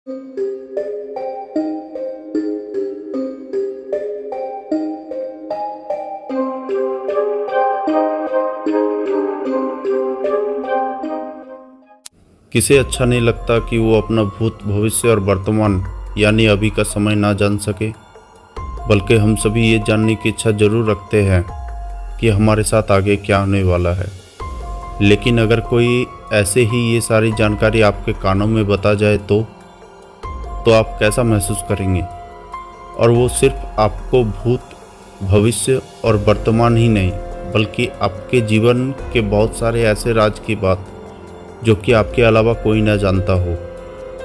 किसे अच्छा नहीं लगता कि वो अपना भूत, भविष्य और वर्तमान यानी अभी का समय ना जान सके, बल्कि हम सभी ये जानने की इच्छा जरूर रखते हैं कि हमारे साथ आगे क्या होने वाला है। लेकिन अगर कोई ऐसे ही ये सारी जानकारी आपके कानों में बता जाए तो आप कैसा महसूस करेंगे? और वो सिर्फ आपको भूत, भविष्य और वर्तमान ही नहीं, बल्कि आपके जीवन के बहुत सारे ऐसे राज की बात जो कि आपके अलावा कोई ना जानता हो,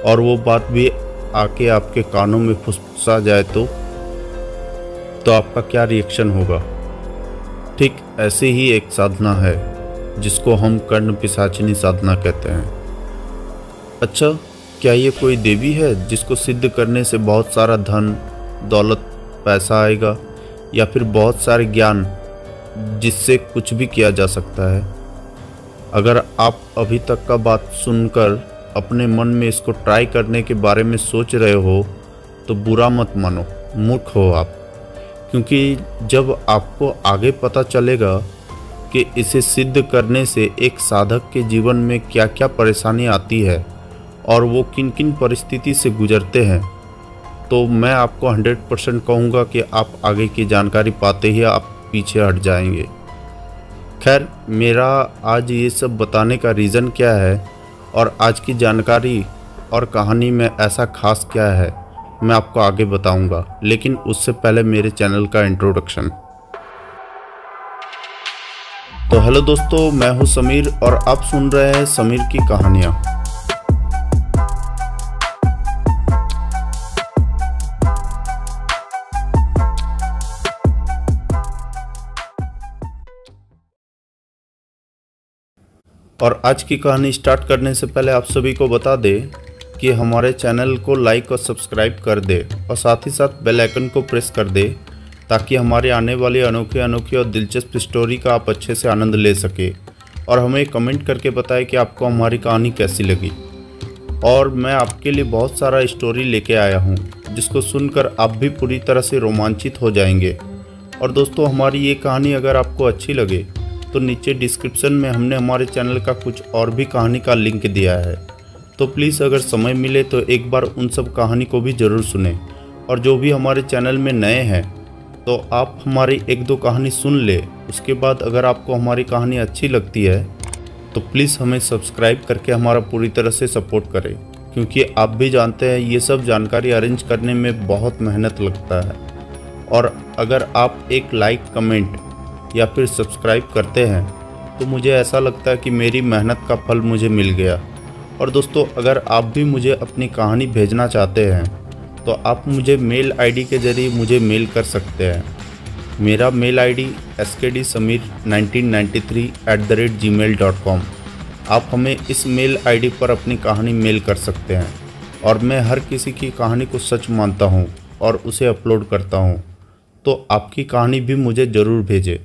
और वो बात भी आके आपके कानों में फुसफुसा जाए तो आपका क्या रिएक्शन होगा? ठीक ऐसे ही एक साधना है जिसको हम कर्ण पिशाचिनी साधना कहते हैं। अच्छा, क्या ये कोई देवी है जिसको सिद्ध करने से बहुत सारा धन, दौलत, पैसा आएगा, या फिर बहुत सारे ज्ञान जिससे कुछ भी किया जा सकता है? अगर आप अभी तक का बात सुनकर अपने मन में इसको ट्राई करने के बारे में सोच रहे हो तो बुरा मत मानो, मूर्ख हो आप। क्योंकि जब आपको आगे पता चलेगा कि इसे सिद्ध करने से एक साधक के जीवन में क्या क्या परेशानी आती है और वो किन किन परिस्थिति से गुजरते हैं, तो मैं आपको 100% कहूँगा कि आप आगे की जानकारी पाते ही आप पीछे हट जाएंगे। खैर, मेरा आज ये सब बताने का रीज़न क्या है और आज की जानकारी और कहानी में ऐसा खास क्या है, मैं आपको आगे बताऊंगा। लेकिन उससे पहले मेरे चैनल का इंट्रोडक्शन। तो हेलो दोस्तों, मैं हूं समीर और आप सुन रहे हैं समीर की कहानियां। और आज की कहानी स्टार्ट करने से पहले आप सभी को बता दें कि हमारे चैनल को लाइक और सब्सक्राइब कर दे और साथ ही साथ बेल आइकन को प्रेस कर दे ताकि हमारे आने वाली अनोखी और दिलचस्प स्टोरी का आप अच्छे से आनंद ले सके, और हमें कमेंट करके बताएं कि आपको हमारी कहानी कैसी लगी। और मैं आपके लिए बहुत सारा स्टोरी लेके आया हूँ जिसको सुनकर आप भी पूरी तरह से रोमांचित हो जाएंगे। और दोस्तों, हमारी ये कहानी अगर आपको अच्छी लगे तो नीचे डिस्क्रिप्शन में हमने हमारे चैनल का कुछ और भी कहानी का लिंक दिया है, तो प्लीज़ अगर समय मिले तो एक बार उन सब कहानी को भी ज़रूर सुनें। और जो भी हमारे चैनल में नए हैं तो आप हमारी एक दो कहानी सुन ले, उसके बाद अगर आपको हमारी कहानी अच्छी लगती है तो प्लीज़ हमें सब्सक्राइब करके हमारा पूरी तरह से सपोर्ट करें, क्योंकि आप भी जानते हैं ये सब जानकारी अरेंज करने में बहुत मेहनत लगता है। और अगर आप एक लाइक, कमेंट या फिर सब्सक्राइब करते हैं तो मुझे ऐसा लगता है कि मेरी मेहनत का फल मुझे मिल गया। और दोस्तों, अगर आप भी मुझे अपनी कहानी भेजना चाहते हैं तो आप मुझे मेल आईडी के ज़रिए मुझे मेल कर सकते हैं। मेरा मेल आईडी skdsamir1993@gmail.com। आप हमें इस मेल आईडी पर अपनी कहानी मेल कर सकते हैं, और मैं हर किसी की कहानी को सच मानता हूं और उसे अपलोड करता हूं, तो आपकी कहानी भी मुझे ज़रूर भेजें।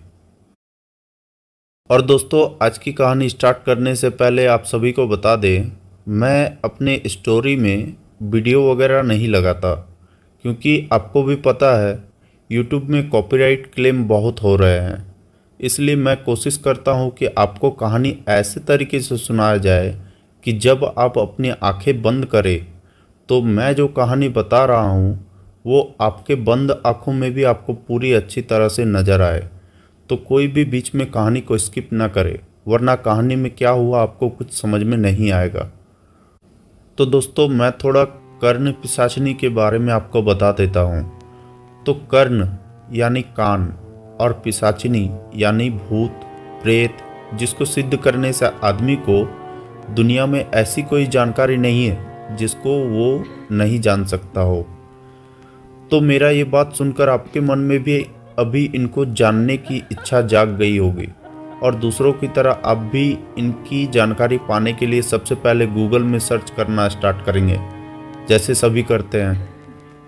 और दोस्तों, आज की कहानी स्टार्ट करने से पहले आप सभी को बता दें, मैं अपने स्टोरी में वीडियो वगैरह नहीं लगाता, क्योंकि आपको भी पता है यूट्यूब में कॉपीराइट क्लेम बहुत हो रहे हैं। इसलिए मैं कोशिश करता हूं कि आपको कहानी ऐसे तरीके से सुनाया जाए कि जब आप अपनी आंखें बंद करें तो मैं जो कहानी बता रहा हूं वो आपके बंद आँखों में भी आपको पूरी अच्छी तरह से नज़र आए। तो कोई भी बीच में कहानी को स्किप ना करे, वरना कहानी में क्या हुआ आपको कुछ समझ में नहीं आएगा। तो दोस्तों, मैं थोड़ा कर्ण पिशाचिनी के बारे में आपको बता देता हूँ। तो कर्ण यानी कान और पिशाचिनी यानी भूत, प्रेत, जिसको सिद्ध करने से आदमी को दुनिया में ऐसी कोई जानकारी नहीं है जिसको वो नहीं जान सकता हो। तो मेरा ये बात सुनकर आपके मन में भी अभी इनको जानने की इच्छा जाग गई होगी, और दूसरों की तरह आप भी इनकी जानकारी पाने के लिए सबसे पहले गूगल में सर्च करना स्टार्ट करेंगे, जैसे सभी करते हैं।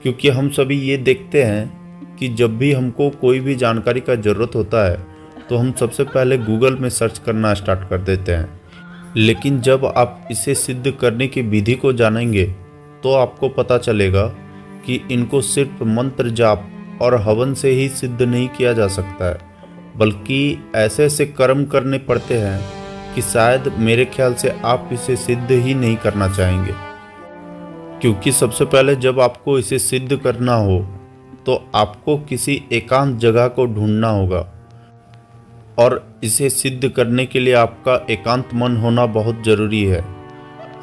क्योंकि हम सभी ये देखते हैं कि जब भी हमको कोई भी जानकारी का ज़रूरत होता है तो हम सबसे पहले गूगल में सर्च करना स्टार्ट कर देते हैं। लेकिन जब आप इसे सिद्ध करने की विधि को जानेंगे तो आपको पता चलेगा कि इनको सिर्फ मंत्र जाप और हवन से ही सिद्ध नहीं किया जा सकता है, बल्कि ऐसे ऐसे कर्म करने पड़ते हैं कि शायद मेरे ख्याल से आप इसे सिद्ध ही नहीं करना चाहेंगे। क्योंकि सबसे पहले जब आपको इसे सिद्ध करना हो तो आपको किसी एकांत जगह को ढूंढना होगा, और इसे सिद्ध करने के लिए आपका एकांत मन होना बहुत ज़रूरी है।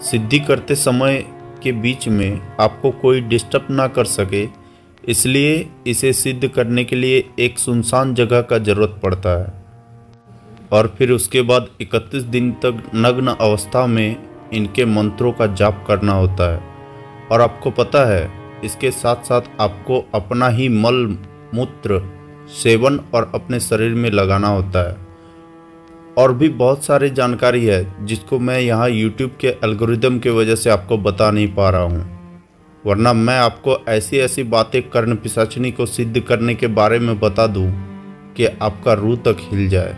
सिद्धि करते समय के बीच में आपको कोई डिस्टर्ब ना कर सके, इसलिए इसे सिद्ध करने के लिए एक सुनसान जगह का ज़रूरत पड़ता है। और फिर उसके बाद 31 दिन तक नग्न अवस्था में इनके मंत्रों का जाप करना होता है। और आपको पता है, इसके साथ साथ आपको अपना ही मल मूत्र सेवन और अपने शरीर में लगाना होता है। और भी बहुत सारी जानकारी है जिसको मैं यहाँ YouTube के एल्गोरिदम की वजह से आपको बता नहीं पा रहा हूँ, वरना मैं आपको ऐसी ऐसी बातें कर्ण पिशाचिनी को सिद्ध करने के बारे में बता दूँ कि आपका रूह तक हिल जाए।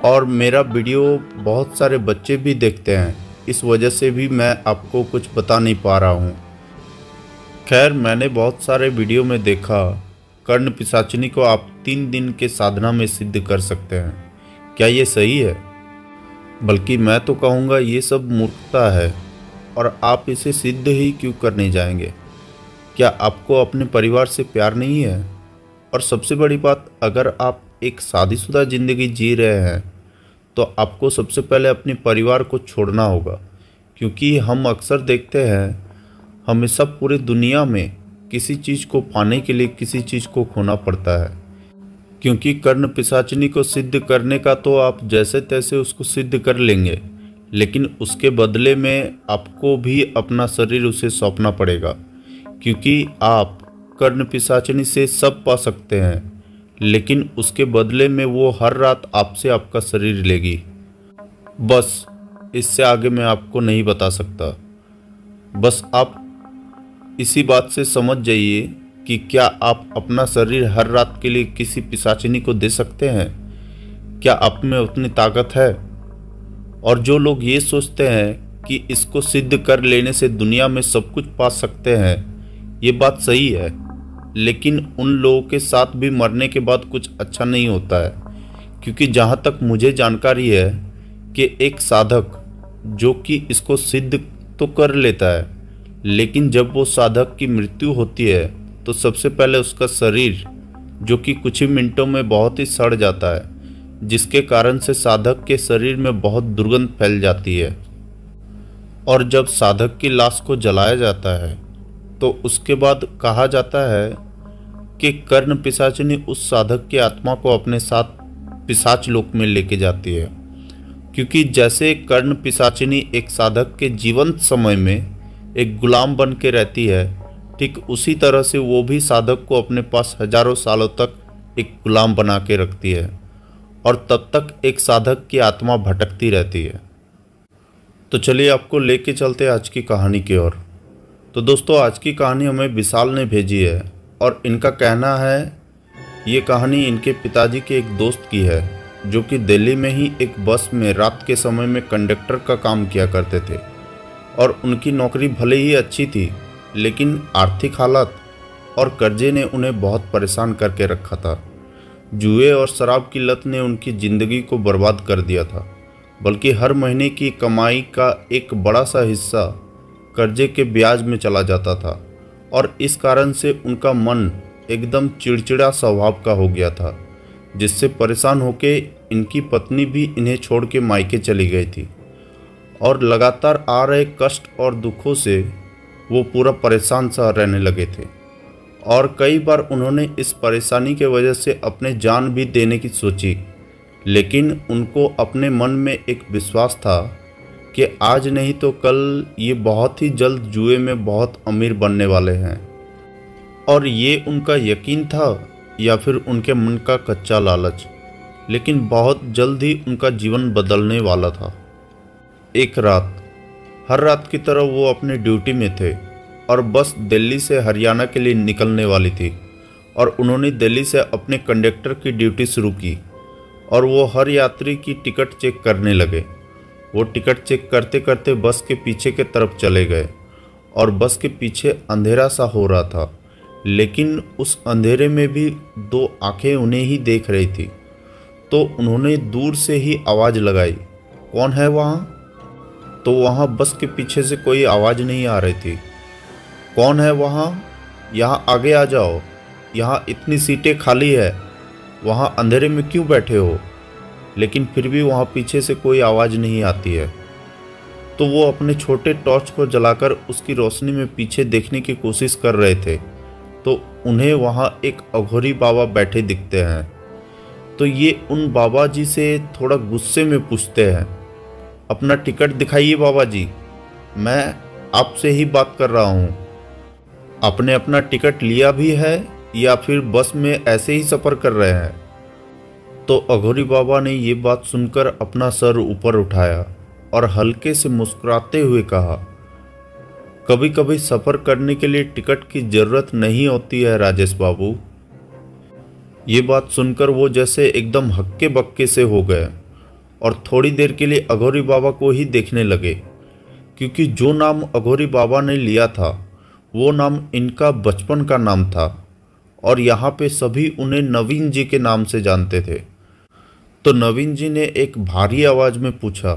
और मेरा वीडियो बहुत सारे बच्चे भी देखते हैं, इस वजह से भी मैं आपको कुछ बता नहीं पा रहा हूँ। खैर, मैंने बहुत सारे वीडियो में देखा कर्ण पिशाचिनी को आप 3 दिन के साधना में सिद्ध कर सकते हैं। क्या ये सही है? बल्कि मैं तो कहूँगा ये सब मूर्खता है, और आप इसे सिद्ध ही क्यों करने जाएंगे? क्या आपको अपने परिवार से प्यार नहीं है? और सबसे बड़ी बात, अगर आप एक शादीशुदा ज़िंदगी जी रहे हैं तो आपको सबसे पहले अपने परिवार को छोड़ना होगा। क्योंकि हम अक्सर देखते हैं, हमेशा पूरी दुनिया में किसी चीज़ को पाने के लिए किसी चीज़ को खोना पड़ता है। क्योंकि कर्ण पिशाचिनी को सिद्ध करने का तो आप जैसे तैसे उसको सिद्ध कर लेंगे, लेकिन उसके बदले में आपको भी अपना शरीर उसे सौंपना पड़ेगा। क्योंकि आप कर्ण पिशाचिनी से सब पा सकते हैं, लेकिन उसके बदले में वो हर रात आपसे आपका शरीर लेगी। बस इससे आगे मैं आपको नहीं बता सकता। बस आप इसी बात से समझ जाइए कि क्या आप अपना शरीर हर रात के लिए किसी पिशाचिनी को दे सकते हैं? क्या आप में उतनी ताकत है? और जो लोग ये सोचते हैं कि इसको सिद्ध कर लेने से दुनिया में सब कुछ पा सकते हैं, ये बात सही है, लेकिन उन लोगों के साथ भी मरने के बाद कुछ अच्छा नहीं होता है। क्योंकि जहाँ तक मुझे जानकारी है कि एक साधक जो कि इसको सिद्ध तो कर लेता है, लेकिन जब वो साधक की मृत्यु होती है तो सबसे पहले उसका शरीर, जो कि कुछ ही मिनटों में बहुत ही सड़ जाता है, जिसके कारण से साधक के शरीर में बहुत दुर्गंध फैल जाती है। और जब साधक की लाश को जलाया जाता है तो उसके बाद कहा जाता है कि कर्ण पिशाचिनी उस साधक की आत्मा को अपने साथ पिशाच लोक में लेके जाती है। क्योंकि जैसे कर्ण पिशाचिनी एक साधक के जीवंत समय में एक गुलाम बन के रहती है, ठीक उसी तरह से वो भी साधक को अपने पास हजारों सालों तक एक गुलाम बना के रखती है, और तब तक एक साधक की आत्मा भटकती रहती है। तो चलिए आपको लेके चलते आज की कहानी की ओर। तो दोस्तों, आज की कहानी हमें विशाल ने भेजी है, और इनका कहना है ये कहानी इनके पिताजी के एक दोस्त की है, जो कि दिल्ली में ही एक बस में रात के समय में कंडक्टर का काम किया करते थे। और उनकी नौकरी भले ही अच्छी थी, लेकिन आर्थिक हालत और कर्जे ने उन्हें बहुत परेशान करके रखा था। जुए और शराब की लत ने उनकी ज़िंदगी को बर्बाद कर दिया था, बल्कि हर महीने की कमाई का एक बड़ा सा हिस्सा कर्जे के ब्याज में चला जाता था। और इस कारण से उनका मन एकदम चिड़चिड़ा स्वभाव का हो गया था, जिससे परेशान होके इनकी पत्नी भी इन्हें छोड़ के मायके चली गई थी। और लगातार आ रहे कष्ट और दुखों से वो पूरा परेशान सा रहने लगे थे। और कई बार उन्होंने इस परेशानी के वजह से अपने जान भी देने की सोची, लेकिन उनको अपने मन में एक विश्वास था कि आज नहीं तो कल ये बहुत ही जल्द जुए में बहुत अमीर बनने वाले हैं। और ये उनका यकीन था या फिर उनके मन का कच्चा लालच, लेकिन बहुत जल्द ही उनका जीवन बदलने वाला था। एक रात, हर रात की तरह वो अपनी ड्यूटी में थे, और बस दिल्ली से हरियाणा के लिए निकलने वाली थी। और उन्होंने दिल्ली से अपने कंडक्टर की ड्यूटी शुरू की, और वो हर यात्री की टिकट चेक करने लगे। वो टिकट चेक करते करते बस के पीछे के तरफ चले गए, और बस के पीछे अंधेरा सा हो रहा था, लेकिन उस अंधेरे में भी दो आंखें उन्हें ही देख रही थी। तो उन्होंने दूर से ही आवाज़ लगाई, कौन है वहाँ? तो वहाँ बस के पीछे से कोई आवाज़ नहीं आ रही थी। कौन है वहाँ? यहाँ आगे आ जाओ, यहाँ इतनी सीटें खाली है, वहाँ अंधेरे में क्यों बैठे हो? लेकिन फिर भी वहाँ पीछे से कोई आवाज़ नहीं आती है। तो वो अपने छोटे टॉर्च को जलाकर उसकी रोशनी में पीछे देखने की कोशिश कर रहे थे, तो उन्हें वहाँ एक अघोरी बाबा बैठे दिखते हैं। तो ये उन बाबा जी से थोड़ा गुस्से में पूछते हैं, अपना टिकट दिखाइए बाबा जी, मैं आपसे ही बात कर रहा हूँ। आपने अपना टिकट लिया भी है या फिर बस में ऐसे ही सफ़र कर रहे हैं? तो अघोरी बाबा ने ये बात सुनकर अपना सर ऊपर उठाया और हल्के से मुस्कुराते हुए कहा, कभी कभी सफ़र करने के लिए टिकट की ज़रूरत नहीं होती है राजेश बाबू। ये बात सुनकर वो जैसे एकदम हक्के बक्के से हो गए और थोड़ी देर के लिए अघोरी बाबा को ही देखने लगे, क्योंकि जो नाम अघोरी बाबा ने लिया था वो नाम इनका बचपन का नाम था और यहाँ पे सभी उन्हें नवीन जी के नाम से जानते थे। तो नवीन जी ने एक भारी आवाज़ में पूछा,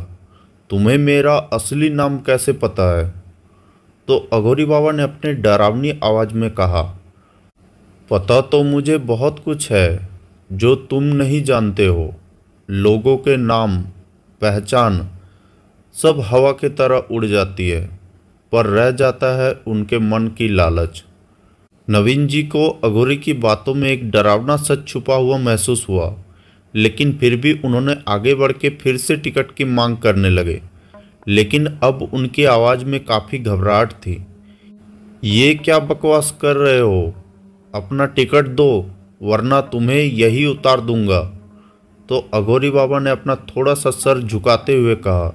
तुम्हें मेरा असली नाम कैसे पता है? तो अघोरी बाबा ने अपने डरावनी आवाज़ में कहा, पता तो मुझे बहुत कुछ है जो तुम नहीं जानते हो। लोगों के नाम, पहचान सब हवा की तरह उड़ जाती है, पर रह जाता है उनके मन की लालच। नवीन जी को अघोरी की बातों में एक डरावना सच छुपा हुआ महसूस हुआ, लेकिन फिर भी उन्होंने आगे बढ़ के फिर से टिकट की मांग करने लगे, लेकिन अब उनकी आवाज़ में काफ़ी घबराहट थी। ये क्या बकवास कर रहे हो? अपना टिकट दो वरना तुम्हें यही उतार दूंगा। तो अघोरी बाबा ने अपना थोड़ा सा सर झुकाते हुए कहा,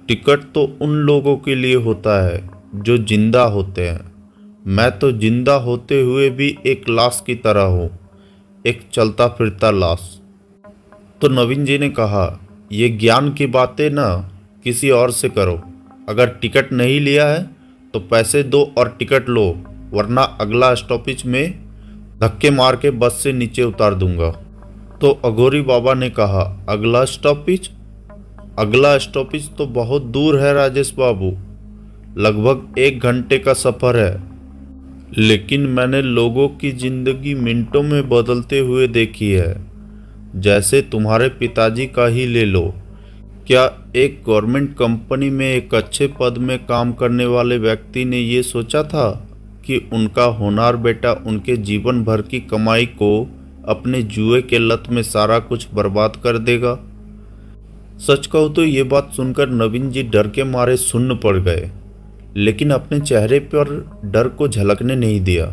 टिकट तो उन लोगों के लिए होता है जो जिंदा होते हैं। मैं तो जिंदा होते हुए भी एक लाश की तरह हूँ, एक चलता फिरता लाश। तो नवीन जी ने कहा, ये ज्ञान की बातें ना किसी और से करो। अगर टिकट नहीं लिया है तो पैसे दो और टिकट लो, वरना अगला स्टॉपेज में धक्के मार के बस से नीचे उतार दूंगा। तो अघोरी बाबा ने कहा, अगला स्टॉपेज? अगला स्टॉपेज तो बहुत दूर है राजेश बाबू, लगभग 1 घंटे का सफ़र है। लेकिन मैंने लोगों की ज़िंदगी मिनटों में बदलते हुए देखी है। जैसे तुम्हारे पिताजी का ही ले लो। क्या एक गवर्नमेंट कंपनी में एक अच्छे पद में काम करने वाले व्यक्ति ने ये सोचा था कि उनका होनहार बेटा उनके जीवन भर की कमाई को अपने जुए के लत में सारा कुछ बर्बाद कर देगा? सच कहूँ तो ये बात सुनकर नवीन जी डर के मारे सुन्न पड़ गए, लेकिन अपने चेहरे पर डर को झलकने नहीं दिया।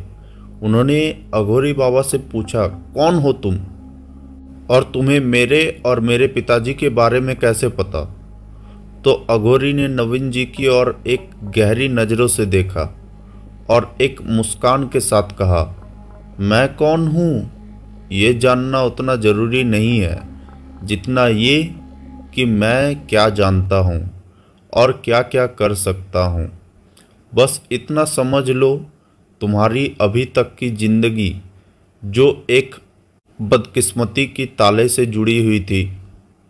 उन्होंने अघोरी बाबा से पूछा, कौन हो तुम और तुम्हें मेरे और मेरे पिताजी के बारे में कैसे पता? तो अघोरी ने नवीन जी की ओर एक गहरी नज़रों से देखा और एक मुस्कान के साथ कहा, मैं कौन हूँ ये जानना उतना ज़रूरी नहीं है जितना ये कि मैं क्या जानता हूँ और क्या क्या कर सकता हूँ। बस इतना समझ लो, तुम्हारी अभी तक की ज़िंदगी जो एक बदकिस्मती की ताले से जुड़ी हुई थी,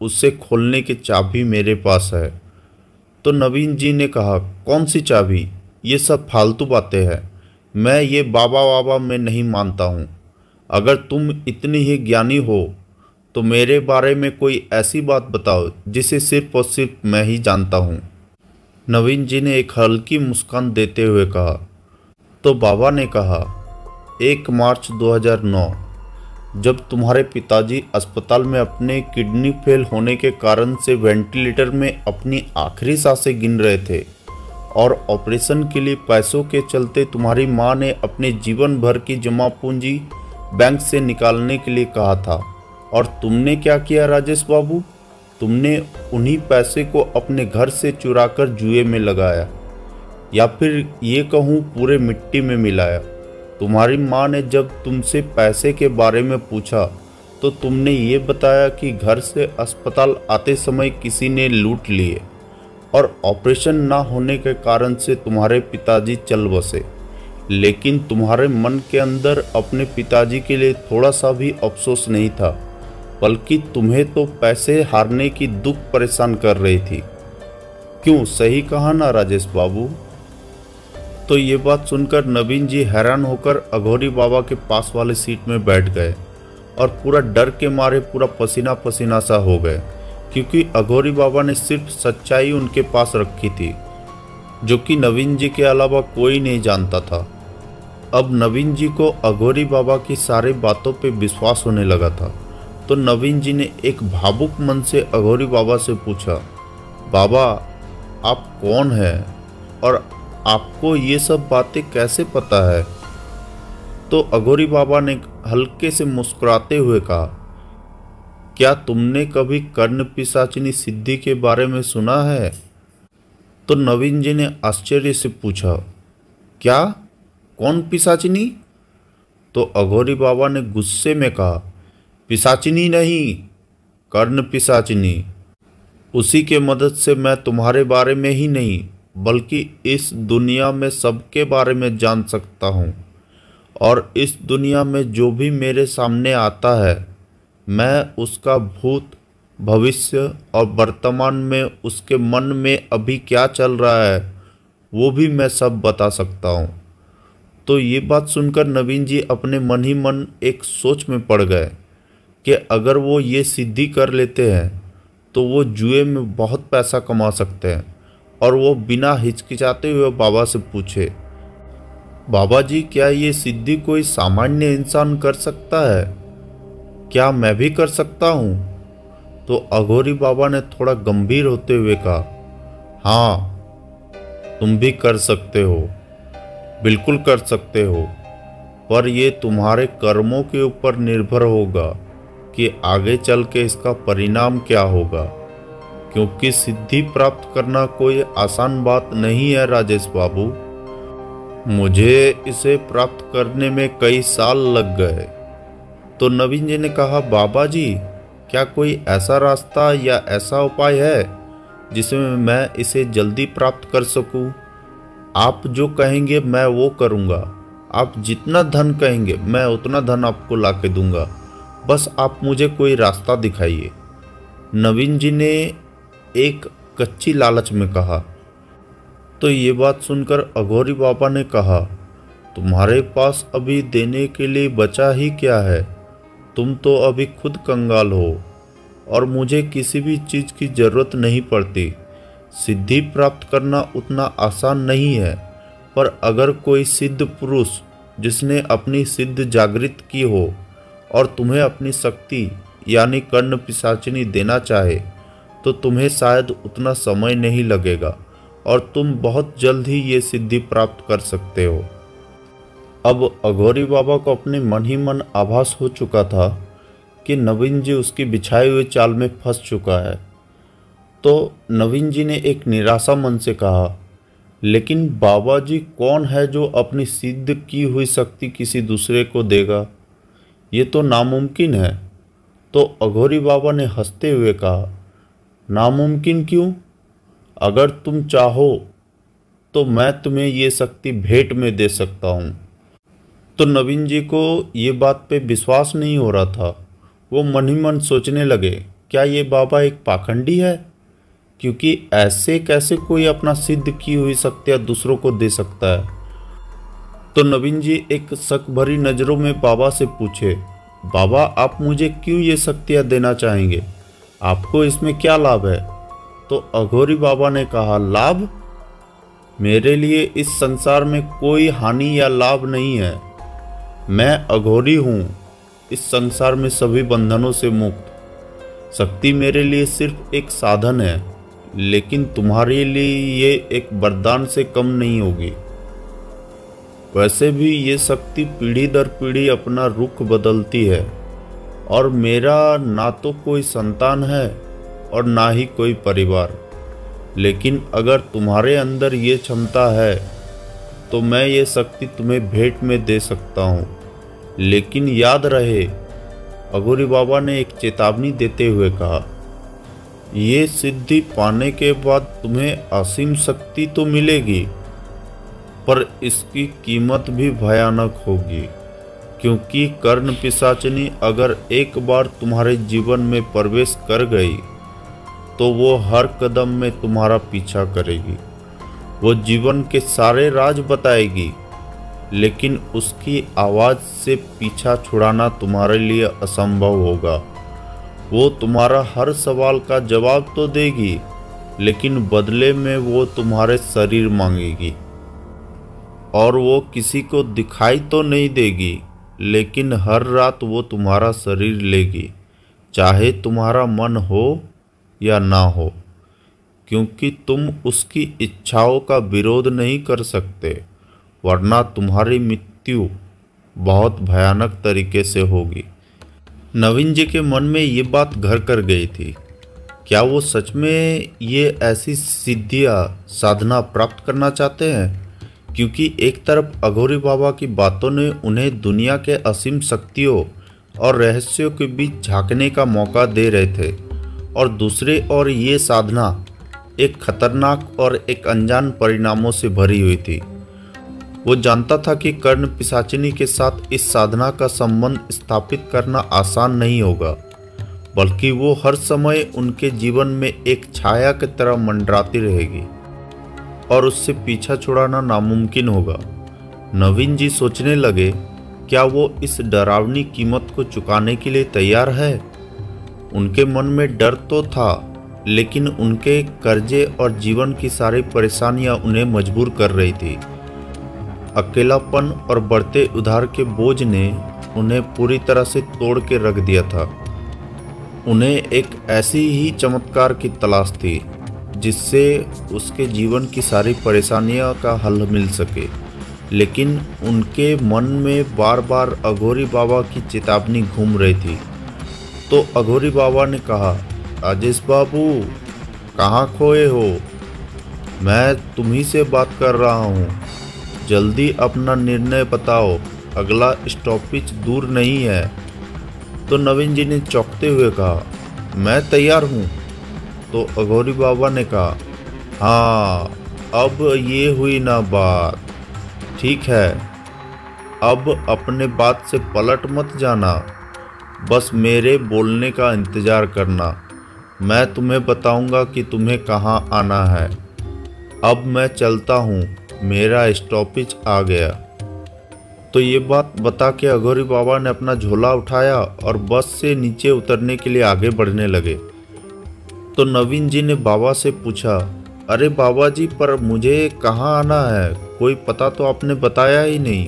उसे खोलने की चाबी मेरे पास है। तो नवीन जी ने कहा, कौन सी चाबी? ये सब फालतू बातें हैं, मैं ये बाबा वाबा में नहीं मानता हूँ। अगर तुम इतनी ही ज्ञानी हो तो मेरे बारे में कोई ऐसी बात बताओ जिसे सिर्फ और सिर्फ मैं ही जानता हूँ। नवीन जी ने एक हल्की मुस्कान देते हुए कहा। तो बाबा ने कहा, 1 मार्च 2009 जब तुम्हारे पिताजी अस्पताल में अपने किडनी फेल होने के कारण से वेंटिलेटर में अपनी आखिरी सांसें गिन रहे थे और ऑपरेशन के लिए पैसों के चलते तुम्हारी माँ ने अपने जीवन भर की जमा पूंजी बैंक से निकालने के लिए कहा था, और तुमने क्या किया राजेश बाबू? तुमने उन्हीं पैसे को अपने घर से चुराकर जुए में लगाया, या फिर ये कहूँ पूरे मिट्टी में मिलाया। तुम्हारी माँ ने जब तुमसे पैसे के बारे में पूछा तो तुमने ये बताया कि घर से अस्पताल आते समय किसी ने लूट लिए, और ऑपरेशन ना होने के कारण से तुम्हारे पिताजी चल बसे, लेकिन तुम्हारे मन के अंदर अपने पिताजी के लिए थोड़ा सा भी अफसोस नहीं था, बल्कि तुम्हें तो पैसे हारने की दुख परेशान कर रही थी। क्यों, सही कहा ना राजेश बाबू? तो ये बात सुनकर नवीन जी हैरान होकर अघोरी बाबा के पास वाले सीट में बैठ गए और पूरा डर के मारे पूरा पसीना पसीना सा हो गए, क्योंकि अघोरी बाबा ने सिर्फ सच्चाई उनके पास रखी थी, जो कि नवीन जी के अलावा कोई नहीं जानता था। अब नवीन जी को अघोरी बाबा की सारी बातों पे विश्वास होने लगा था। तो नवीन जी ने एक भावुक मन से अघोरी बाबा से पूछा, बाबा आप कौन हैं और आपको ये सब बातें कैसे पता है? तो अघोरी बाबा ने हल्के से मुस्कुराते हुए कहा, क्या तुमने कभी कर्ण पिशाचिनी सिद्धि के बारे में सुना है? तो नवीन जी ने आश्चर्य से पूछा, क्या, कौन पिशाचिनी? तो अघोरी बाबा ने गुस्से में कहा, पिशाचिनी नहीं, कर्ण पिशाचिनी। उसी के मदद से मैं तुम्हारे बारे में ही नहीं बल्कि इस दुनिया में सबके बारे में जान सकता हूँ, और इस दुनिया में जो भी मेरे सामने आता है मैं उसका भूत, भविष्य और वर्तमान में उसके मन में अभी क्या चल रहा है वो भी मैं सब बता सकता हूँ। तो ये बात सुनकर नवीन जी अपने मन ही मन एक सोच में पड़ गए कि अगर वो ये सिद्धि कर लेते हैं तो वो जुए में बहुत पैसा कमा सकते हैं। और वो बिना हिचकिचाते हुए बाबा से पूछे, बाबा जी क्या ये सिद्धि कोई सामान्य इंसान कर सकता है? क्या मैं भी कर सकता हूँ? तो अघोरी बाबा ने थोड़ा गंभीर होते हुए कहा, हाँ तुम भी कर सकते हो, बिल्कुल कर सकते हो, पर ये तुम्हारे कर्मों के ऊपर निर्भर होगा कि आगे चल के इसका परिणाम क्या होगा, क्योंकि सिद्धि प्राप्त करना कोई आसान बात नहीं है राजेश बाबू। मुझे इसे प्राप्त करने में कई साल लग गए। तो नवीन जी ने कहा, बाबा जी क्या कोई ऐसा रास्ता या ऐसा उपाय है जिसमें मैं इसे जल्दी प्राप्त कर सकूं? आप जो कहेंगे मैं वो करूंगा। आप जितना धन कहेंगे मैं उतना धन आपको ला के दूंगा, बस आप मुझे कोई रास्ता दिखाइए। नवीन जी ने एक कच्ची लालच में कहा। तो ये बात सुनकर अघोरी बाबा ने कहा, तुम्हारे पास अभी देने के लिए बचा ही क्या है? तुम तो अभी खुद कंगाल हो और मुझे किसी भी चीज़ की ज़रूरत नहीं पड़ती। सिद्धि प्राप्त करना उतना आसान नहीं है, पर अगर कोई सिद्ध पुरुष जिसने अपनी सिद्ध जागृत की हो और तुम्हें अपनी शक्ति यानी कर्ण पिशाचिनी देना चाहे तो तुम्हें शायद उतना समय नहीं लगेगा और तुम बहुत जल्द ही ये सिद्धि प्राप्त कर सकते हो। अब अघोरी बाबा को अपने मन ही मन आभास हो चुका था कि नवीन जी उसकी बिछाई हुई चाल में फंस चुका है। तो नवीन जी ने एक निराशा मन से कहा, लेकिन बाबा जी कौन है जो अपनी सिद्ध की हुई शक्ति किसी दूसरे को देगा? ये तो नामुमकिन है। तो अघोरी बाबा ने हंसते हुए कहा, नामुमकिन क्यों? अगर तुम चाहो तो मैं तुम्हें ये शक्ति भेंट में दे सकता हूँ। तो नवीन जी को ये बात पे विश्वास नहीं हो रहा था। वो मन ही मन सोचने लगे, क्या ये बाबा एक पाखंडी है? क्योंकि ऐसे कैसे कोई अपना सिद्ध की हुई शक्तियाँ दूसरों को दे सकता है। तो नवीन जी एक शक भरी नज़रों में बाबा से पूछे, बाबा आप मुझे क्यों ये शक्तियाँ देना चाहेंगे? आपको इसमें क्या लाभ है? तो अघोरी बाबा ने कहा, लाभ? मेरे लिए इस संसार में कोई हानि या लाभ नहीं है। मैं अघोरी हूँ, इस संसार में सभी बंधनों से मुक्त। शक्ति मेरे लिए सिर्फ एक साधन है, लेकिन तुम्हारे लिए ये एक वरदान से कम नहीं होगी। वैसे भी ये शक्ति पीढ़ी दर पीढ़ी अपना रुख बदलती है, और मेरा ना तो कोई संतान है और ना ही कोई परिवार। लेकिन अगर तुम्हारे अंदर ये क्षमता है तो मैं ये शक्ति तुम्हें भेंट में दे सकता हूँ। लेकिन याद रहे, अघोरी बाबा ने एक चेतावनी देते हुए कहा, ये सिद्धि पाने के बाद तुम्हें असीम शक्ति तो मिलेगी, पर इसकी कीमत भी भयानक होगी, क्योंकि कर्ण पिशाचिनी अगर एक बार तुम्हारे जीवन में प्रवेश कर गई तो वो हर कदम में तुम्हारा पीछा करेगी। वो जीवन के सारे राज बताएगी, लेकिन उसकी आवाज़ से पीछा छुड़ाना तुम्हारे लिए असंभव होगा। वो तुम्हारा हर सवाल का जवाब तो देगी, लेकिन बदले में वो तुम्हारे शरीर मांगेगी। और वो किसी को दिखाई तो नहीं देगी, लेकिन हर रात वो तुम्हारा शरीर लेगी, चाहे तुम्हारा मन हो या ना हो, क्योंकि तुम उसकी इच्छाओं का विरोध नहीं कर सकते, वरना तुम्हारी मृत्यु बहुत भयानक तरीके से होगी। नवीन जी के मन में ये बात घर कर गई थी। क्या वो सच में ये ऐसी सिद्धियाँ साधना प्राप्त करना चाहते हैं? क्योंकि एक तरफ अघोरी बाबा की बातों ने उन्हें दुनिया के असीम शक्तियों और रहस्यों के बीच झांकने का मौका दे रहे थे, और दूसरे ओर ये साधना एक खतरनाक और एक अनजान परिणामों से भरी हुई थी। वो जानता था कि कर्ण पिशाचिनी के साथ इस साधना का संबंध स्थापित करना आसान नहीं होगा, बल्कि वो हर समय उनके जीवन में एक छाया की तरह मंडराती रहेगी और उससे पीछा छुड़ाना नामुमकिन होगा। नवीन जी सोचने लगे, क्या वो इस डरावनी कीमत को चुकाने के लिए तैयार है? उनके मन में डर तो था, लेकिन उनके कर्जे और जीवन की सारी परेशानियां उन्हें मजबूर कर रही थी। अकेलापन और बढ़ते उधार के बोझ ने उन्हें पूरी तरह से तोड़ के रख दिया था। उन्हें एक ऐसी ही चमत्कार की तलाश थी जिससे उसके जीवन की सारी परेशानियों का हल मिल सके, लेकिन उनके मन में बार बार अघोरी बाबा की चेतावनी घूम रही थी। तो अघोरी बाबा ने कहा, राजेश बाबू, कहाँ खोए हो? मैं तुम्ही से बात कर रहा हूँ। जल्दी अपना निर्णय बताओ, अगला स्टॉपेज दूर नहीं है। तो नवीन जी ने चौंकते हुए कहा, मैं तैयार हूँ। तो अघोरी बाबा ने कहा, हाँ, अब ये हुई ना बात। ठीक है, अब अपने बात से पलट मत जाना, बस मेरे बोलने का इंतज़ार करना। मैं तुम्हें बताऊंगा कि तुम्हें कहाँ आना है। अब मैं चलता हूँ, मेरा स्टॉपेज आ गया। तो ये बात बता के अघोरी बाबा ने अपना झोला उठाया और बस से नीचे उतरने के लिए आगे बढ़ने लगे। तो नवीन जी ने बाबा से पूछा, अरे बाबा जी, पर मुझे कहाँ आना है? कोई पता तो आपने बताया ही नहीं।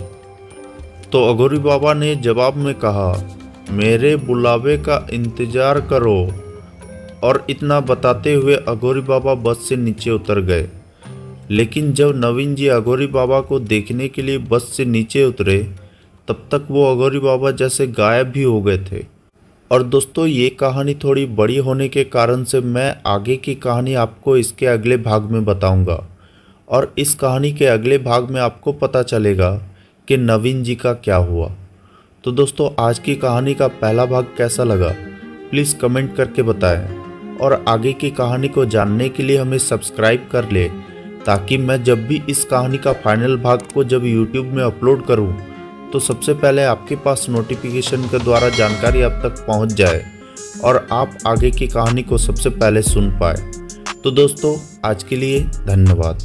तो अघोरी बाबा ने जवाब में कहा, मेरे बुलावे का इंतजार करो। और इतना बताते हुए अघोरी बाबा बस से नीचे उतर गए। लेकिन जब नवीन जी अघोरी बाबा को देखने के लिए बस से नीचे उतरे, तब तक वो अघोरी बाबा जैसे गायब भी हो गए थे। और दोस्तों, ये कहानी थोड़ी बड़ी होने के कारण से मैं आगे की कहानी आपको इसके अगले भाग में बताऊंगा, और इस कहानी के अगले भाग में आपको पता चलेगा कि नवीन जी का क्या हुआ। तो दोस्तों, आज की कहानी का पहला भाग कैसा लगा प्लीज़ कमेंट करके बताएं, और आगे की कहानी को जानने के लिए हमें सब्सक्राइब कर ले, ताकि मैं जब भी इस कहानी का फाइनल भाग को जब YouTube में अपलोड करूं, तो सबसे पहले आपके पास नोटिफिकेशन के द्वारा जानकारी आप तक पहुंच जाए और आप आगे की कहानी को सबसे पहले सुन पाए। तो दोस्तों, आज के लिए धन्यवाद।